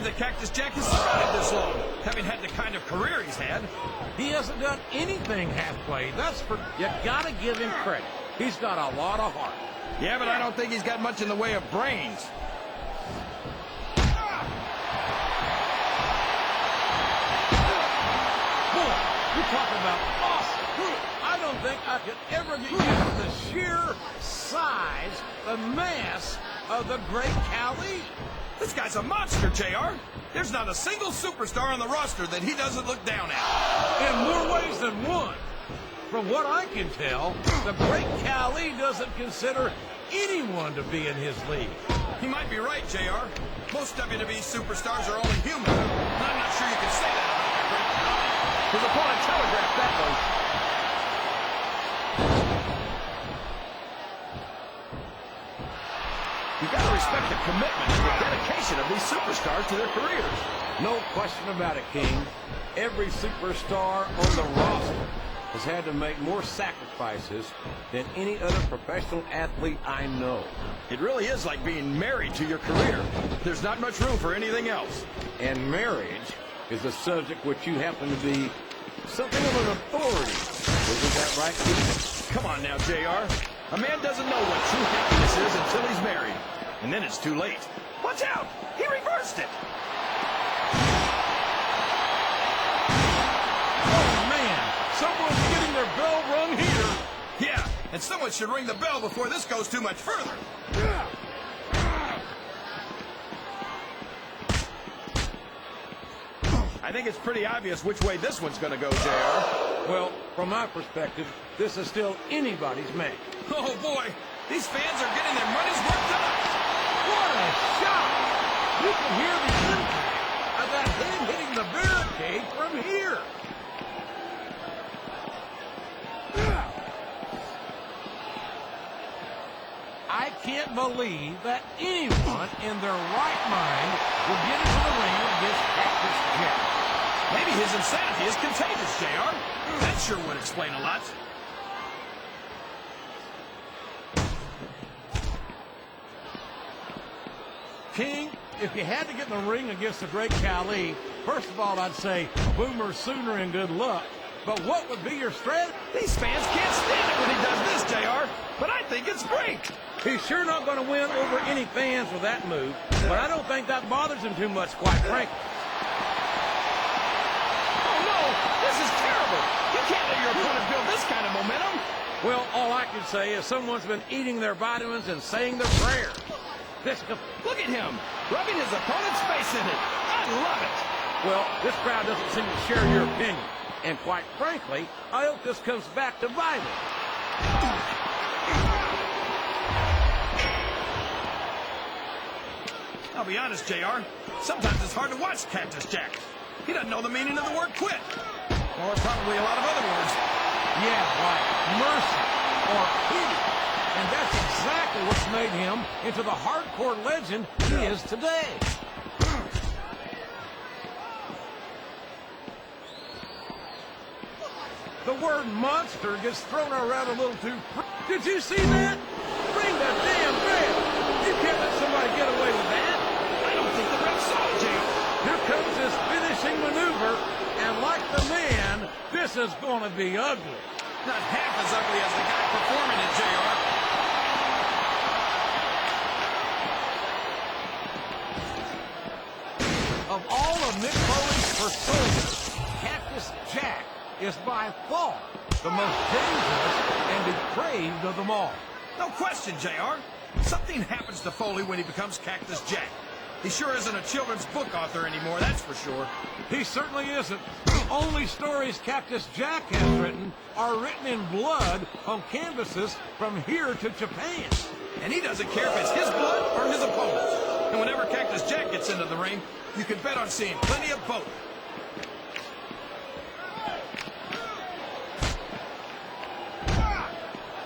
that Cactus Jack has survived this long, having had the kind of career he's had. He hasn't done anything half-played. You gotta give him credit. He's got a lot of heart. Yeah, but I don't think he's got much in the way of brains. Boy, you're talking about awesome. I don't think I could ever get used to the sheer size, the mass of the great Khali. This guy's a monster, JR. There's not a single superstar on the roster that he doesn't look down at. In more ways than one. From what I can tell, the great Khali doesn't consider anyone to be in his league. He might be right, JR. Most WWE superstars are only human. I'm not sure you can say that about the great Khali. His opponent telegraphed that one. You gotta respect the commitment and the dedication of these superstars to their careers. No question about it, King. Every superstar on the roster has had to make more sacrifices than any other professional athlete I know. It really is like being married to your career. There's not much room for anything else. And marriage is a subject which you happen to be something of an authority. Isn't that right, Keith? Come on now, JR. A man doesn't know what true happiness is until he's married. And then it's too late. Watch out! He reversed it! Oh, man! Someone's getting their bell rung here. Yeah, and someone should ring the bell before this goes too much further. I think it's pretty obvious which way this one's gonna go, JR. Well, from my perspective, this is still anybody's match. Oh, boy! These fans are getting their money's worth tonight! What a shot! You can hear the impact of that head hitting the barricade from here. I can't believe that anyone in their right mind would get into the ring against Cactus Jack. Maybe his insanity is contagious, JR. That sure would explain a lot. King, if you had to get in the ring against the great Khali, first of all, I'd say boomer sooner and good luck. But what would be your strategy? These fans can't stand it when he does this, JR. But I think it's great. He's sure not going to win over any fans with that move. But I don't think that bothers him too much, quite frankly. Oh, no! This is terrible! You can't let your opponent build this kind of momentum! Well, all I can say is someone's been eating their vitamins and saying their prayers. Look at him, rubbing his opponent's face in it. I love it. Well, this crowd doesn't seem to share your opinion. And quite frankly, I hope this comes back to bite him. I'll be honest, JR. Sometimes it's hard to watch Cactus Jack. He doesn't know the meaning of the word quit. Or probably a lot of other words. Yeah, like mercy or pity. And that's exactly what's made him into the hardcore legend he is today. The word monster gets thrown around a little too... Did you see that? Ring the damn bell! You can't let somebody get away with that. I don't think the ref saw it, JR. Here comes his finishing maneuver, and like the man, this is going to be ugly. Not half as ugly as the guy performing it, JR. Of all of Mick Foley's personas, Cactus Jack is by far the most dangerous and depraved of them all. No question, JR. Something happens to Foley when he becomes Cactus Jack. He sure isn't a children's book author anymore, that's for sure. He certainly isn't. The only stories Cactus Jack has written are written in blood on canvases from here to Japan. And he doesn't care if it's his blood or his opponent's. And whenever Cactus Jack gets into the ring, you can bet on seeing plenty of both.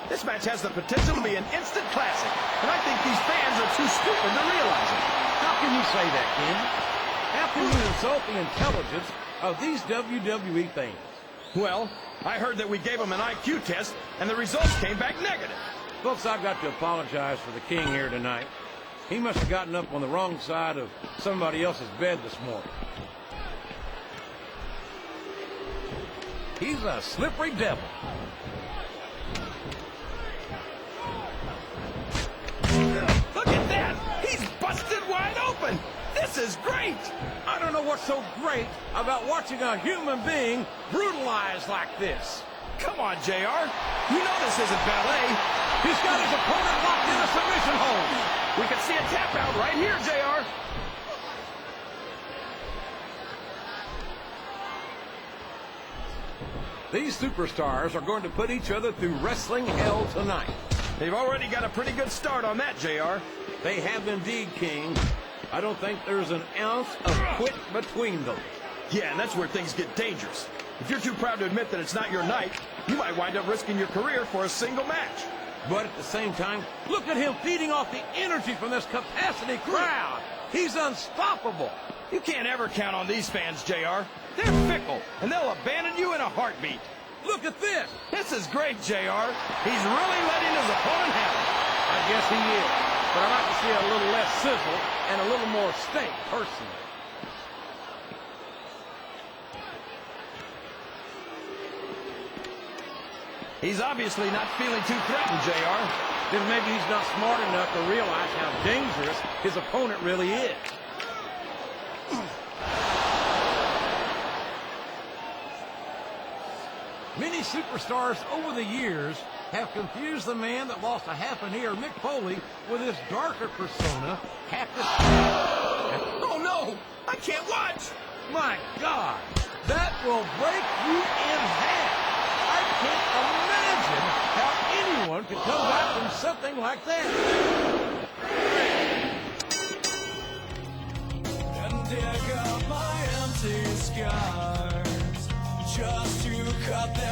This match has the potential to be an instant classic, and I think these fans are too stupid to realize it. How can you say that, Ken? How can you insult the intelligence of these WWE fans? Well, I heard that we gave them an IQ test, and the results came back negative. Folks, I've got to apologize for the King here tonight. He must have gotten up on the wrong side of somebody else's bed this morning. He's a slippery devil. Look at that! He's busted wide open! This is great! I don't know what's so great about watching a human being brutalized like this. Come on, JR. You know this isn't ballet. He's got his opponent locked in a submission hold. We can see a tap out right here, JR. These superstars are going to put each other through wrestling hell tonight. They've already got a pretty good start on that, JR. They have indeed, King. I don't think there's an ounce of quit between them. Yeah, and that's where things get dangerous. If you're too proud to admit that it's not your night, you might wind up risking your career for a single match. But at the same time, look at him feeding off the energy from this capacity crowd. He's unstoppable. You can't ever count on these fans, JR. They're fickle, and they'll abandon you in a heartbeat. Look at this. This is great, JR. He's really letting his opponent have it. I guess he is. But I'd like to see a little less sizzle and a little more steak, personally. He's obviously not feeling too threatened, JR. Then maybe he's not smart enough to realize how dangerous his opponent really is. Many superstars over the years have confused the man that lost a half an ear, Mick Foley, with his darker persona, Cactus. Oh, no! I can't watch! My God! That will break you in half! I can't imagine how anyone could come back from something like that! And dig up my empty scars just to cut them